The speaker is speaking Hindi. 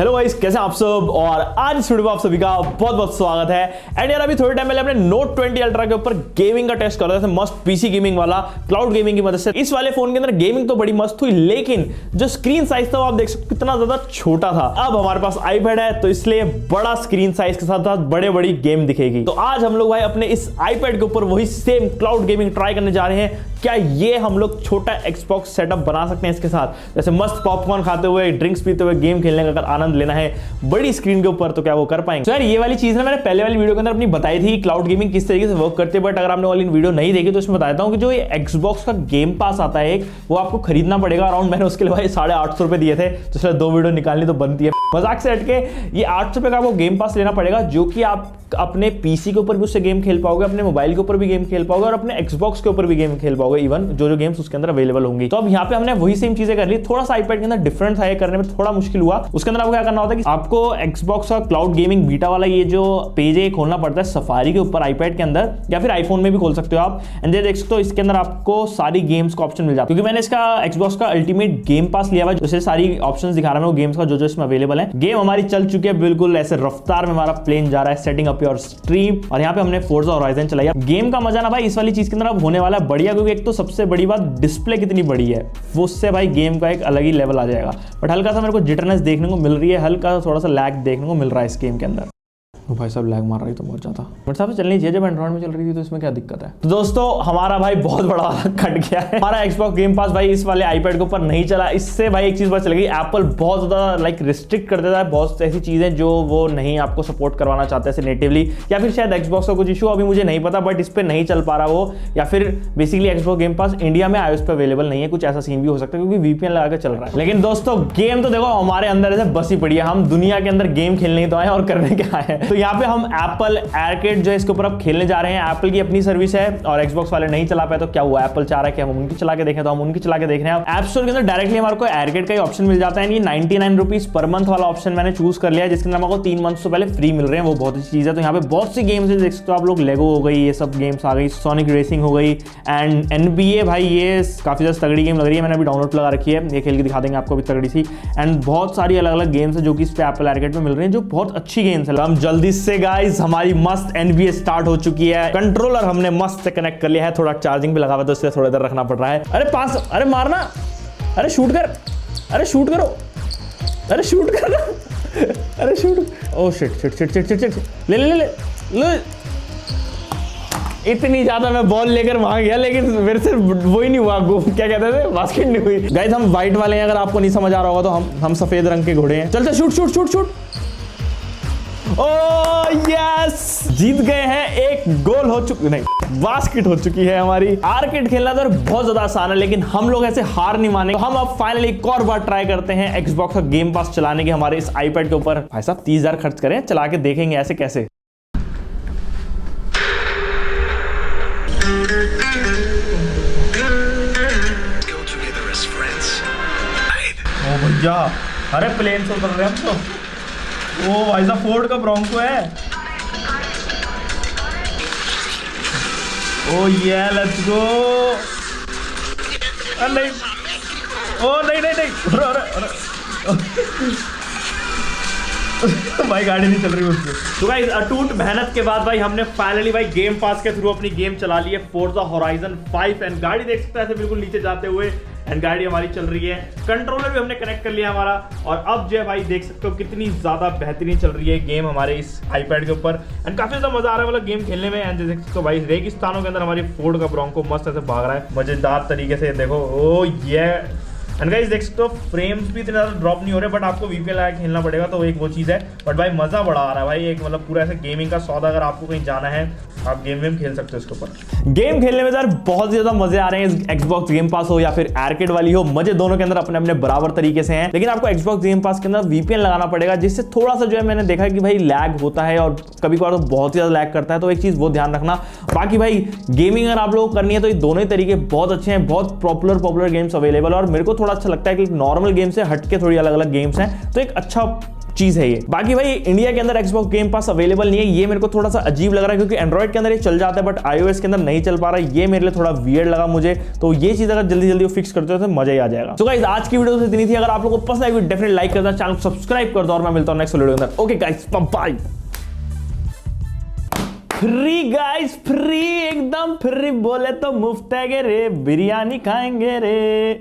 हेलो गाइस, कैसे आप सब। और आज इस वीडियो में आप सभी का बहुत बहुत स्वागत है। एंड यार अभी थोड़े टाइम पहले अपने नोट 20 अल्ट्रा के ऊपर गेमिंग का टेस्ट कर रहे थे, मस्त पीसी गेमिंग वाला, क्लाउड गेमिंग की मदद से। इस वाले फोन के अंदर गेमिंग तो बड़ी मस्त हुई, लेकिन जो स्क्रीन साइज था वो आप देख सकते हो कितना ज्यादा छोटा था। अब हमारे पास iPad है तो इसलिए बड़ा स्क्रीन साइज के साथ साथ बड़े बड़ी गेम दिखेगी। तो आज हम लोग भाई अपने इस iPad के ऊपर वही सेम क्लाउड गेमिंग ट्राई करने जा रहे हैं। क्या ये हम लोग छोटा Xbox सेटअप बना सकते हैं इसके साथ, जैसे मस्त पॉपकॉर्न खाते हुए, ड्रिंक्स पीते हुए गेम खेलने का अगर आनंद लेना है बड़ी स्क्रीन के ऊपर तो क्या वो कर पाएंगे। तो यार ये वाली चीज ना मैंने पहले वाली वीडियो के अंदर अपनी बताई थी क्लाउड गेमिंग किस तरीके से वर्क करती है, बट अगर आपने वाली वीडियो नहीं देखी तो इसमें बताता हूँ कि जो ये Xbox का गेम पास आता है एक, वो आपको खरीदना पड़ेगा। अराउंड मैंने उसके लिए भाई 850 रुपए दिए थे, तो इसलिए 2 वीडियो निकालनी तो बनती है। मजाक से हटके ये 800 रुपए का आपको गेम पास लेना पड़ेगा, जो कि आप अपने पीसी के ऊपर भी उससे गेम खेल पाओगे, अपने मोबाइल के ऊपर भी गेम खेल पाओगे और अपने Xbox के ऊपर भी गेम खेल पाओगे, इवन जो गेम्स उसके अंदर अवेलेबल होंगी। तो अब यहाँ पे हमने वही सेम चीजें कर ली, थोड़ा सा iPad के अंदर डिफरेंट था, ये करने में थोड़ा मुश्किल हुआ। उसके अंदर आपको क्या करना होता है कि आपको Xbox का क्लाउड गेमिंग बीटा वाला ये जो पेज है खोलना पड़ता है सफारी के ऊपर iPad के अंदर, या फिर आईफोन में भी खोल सकते हो आप। एंड देख सकते हो इसके अंदर आपको सारी गेम्स का ऑप्शन मिल जाता है, क्योंकि मैंने इसका Xbox का अल्टीमेट गेम पास लिया हुआ, जैसे सारी ऑप्शंस दिखा रहा है गेम्स का जो इसमें अवेलेबल है। गेम हमारी चल चुकी है, बिल्कुल ऐसे रफ्तार में हमारा प्लेन जा रहा है, सेटिंग अप योर स्ट्रीम। और यहाँ पे हमने फोर्जा होराइजन चलाई। गेम का मजा ना भाई इस वाली चीज के अंदर अब होने वाला है बढ़िया, क्योंकि एक तो सबसे बड़ी बात डिस्प्ले कितनी बड़ी है, वो उससे भाई गेम का एक अलग ही लेवल आ जाएगा। बट हल्का सा मेरे को जिटरनेस देखने को मिल रही है, हल्का सा थोड़ा सा लैग देखने को मिल रहा है इस गेम के अंदर। भाई साहब लैग मार रही तो मर जाता, बट साहब चलनी चाहिए, जब एंड्रॉइड में चल रही थी तो इसमें क्या दिक्कत है। तो दोस्तों हमारा भाई बहुत बड़ा कट गया है, हमारा Xbox गेम पास भाई इस वाले iPad के ऊपर नहीं चला। इससे भाई एक चीज पता चल गई, एप्पल बहुत ज्यादा रिस्ट्रिक्ट कर देता है बहुत ऐसी चीजें जो वो नहीं आपको सपोर्ट करवाना चाहते हैं नेटिवली, या फिर शायद Xbox का कुछ इशू अभी मुझे नहीं पता, बट इस पर नहीं चल पा रहा वो, या फिर basically Xbox game pass India में iOS पे अवेलेबल नहीं है, कुछ ऐसा सीन भी हो सकता है क्योंकि VPN लगा के चल रहा है। लेकिन दोस्तों गेम तो देखो हमारे अंदर ऐसे बसी पड़ी है, हम दुनिया के अंदर गेम खेलने तो आए और करने क्या आए हैं। तो यहाँ पे हम एप्पल एयरकेट जो है इसके ऊपर अब खेलने जा रहे हैं। एप्पल की अपनी सर्विस है और Xbox वाले नहीं चला पाए, तो क्या हुआ, एप्पल चाह रहा है कि हम उनकी चला के देखें, तो हम उनकी चला के देख रहे हैं। ऐप स्टोर के अंदर डायरेक्टली हमारे को एयरकेट का ही ऑप्शन मिल जाता है। ये 99 रुपीज पर मंथ वाला ऑप्शन मैंने चूज कर लिया है, जिसके अंदर हमको 3 मंथ से पहले फ्री मिल रहे हैं, वो बहुत अच्छी चीज है। तो यहाँ पे बहुत सी गेम्स है, देख सकते हो आप लोग, लेगो हो गई, ये सब गेम्स आ गई, सोनिक रेसिंग हो गई, एंड NBA भाई ये काफी ज्यादा तगड़ी गेम लग रही है, मैंने अभी डाउनलोड लगा रखी है, ये खेल के दिखा देंगे आपको भी तगड़ी सी। एंड बहुत सारी अलग अलग गेम्स है जो कि इस पे एप्पल एयरकेट में मिल रही है, जो बहुत अच्छी गेम्स है। हम जल्दी से गाइस हमारी मस्त NBA स्टार्ट हो चुकी है। कंट्रोलर हमने मस्त से कनेक्ट कर लिया है, थोड़ा चार्जिंग भी लगा हुआ तो इसलिए थोड़ा देर रखना पड़ रहा है। अरे पास, अरे मारना, अरे शूट कर, अरे शूट करो, अरे शूट कर, अरे shoot, oh shit shit shit shit shit, ले ले ले ले। इतनी ज्यादा मैं बॉल लेकर वहां गया, लेकिन मेरे से वो ही नहीं हुआ, क्या कहते थे, बास्केट नहीं हुई। गाइस हम व्हाइट वाले हैं, अगर आपको नहीं समझ आ रहा होगा तो हम सफेद रंग के घोड़े हैं। चलते shoot shoot shoot shoot. Oh yes, जीत गए हैं, एक गोल हो चुकी, नहीं बास्केट हो चुकी है हमारी। आर्केड खेलना तो बहुत ज्यादा आसान है, लेकिन हम लोग ऐसे हार नहीं मानेंगे। तो हम अब फाइनली एक और बार ट्राई करते हैं Xbox का गेम पास चलाने के हमारे इस iPad के ऊपर। भाई साहब 30,000 खर्च करें, चला के देखेंगे ऐसे कैसे। ओ भैया, अरे प्लेन से उतर रहे हैं हम तो। ओ भाई साहब फोर्ड का ब्रोंको है। ओ ये लेट्स गो। नहीं, ओ नहीं नहीं नहीं, भाई गाड़ी नहीं चल रही उससे। तो गाइस अटूट मेहनत के बाद भाई हमने फाइनली भाई गेम पास के थ्रू अपनी गेम चला ली है, फोर्जा होराइजन 5। एंड गाड़ी देख सकते हैं ऐसे बिल्कुल नीचे जाते हुए, एंड गाड़ी हमारी चल रही है। कंट्रोलर भी हमने कनेक्ट कर लिया हमारा, और अब जो है भाई देख सकते हो कितनी ज्यादा बेहतरीन चल रही है गेम हमारे इस iPad के ऊपर। एंड काफी ज्यादा मजा आ रहा है मतलब गेम खेलने में। एंड देख सकते हो भाई रेगिस्तानों के अंदर हमारी फोर्ड का ब्रोंको मस्त ऐसे भाग रहा है मजेदार तरीके से, देखो। ओ ये एंड गाइस देख सकते हो फ्रेम्स भी इतने ज्यादा ड्रॉप नहीं हो रहे, बट आपको VPN लगा के खेलना पड़ेगा, तो एक वो चीज है। बट भाई मजा बड़ा आ रहा है भाई, एक मतलब पूरा ऐसे गेमिंग का सौदा। अगर आपको कहीं जाना है आप गेम वेम खेल सकते हो इसके ऊपर। गेम खेलने में यार बहुत ज्यादा मजे आ रहे हैं, Xbox गेम पास हो या फिर एयरकेट वाली हो, मजे दोनों के अंदर अपने अपने बराबर तरीके से हैं। लेकिन आपको Xbox गेम पास के अंदर VPN लगाना पड़ेगा, जिससे थोड़ा सा जो है मैंने देखा कि भाई लैग होता है, और कभी कभार तो बहुत ज्यादा लैग करता है, तो एक चीज वो ध्यान रखना। बाकी भाई गेमिंग अगर आप लोगों को करनी है तो ये दोनों ही तरीके बहुत अच्छे हैं, बहुत पॉपुलर गेम्स अवेलेबल है। और मेरे को थोड़ा अच्छा लगता है कि नॉर्मल गेम से हटके थोड़ी अलग अलग गेम्स हैं, तो एक अच्छा चीज है ये। बाकी भाई इंडिया के अंदर Xbox गेम पास अवेलेबल नहीं है, ये मेरे को थोड़ा सा अजीब लग रहा है, क्योंकि एंड्रॉइड के अंदर ये चल जाता है बट iOS के अंदर नहीं चल पा रहा है, ये मेरे लिए थोड़ा वियर्ड लगा मुझे। तो ये चीज अगर जल्दी जल्दी फिक्स करते हो तो मजा ही आ जाएगा। तो गाइस आज की वीडियो से इतनी थी, अगर आप लोगों को पसंद आई डेफिनेटली लाइक कर दो, चैनल को सब्सक्राइब कर दो और मैं मिलता हूं नेक्स्ट वीडियो के अंदर। Okay guys, bye. Free guys, free, एकदम फ्री, बोले तो मुफ्त है रे, बिरयानी खाएंगे रे।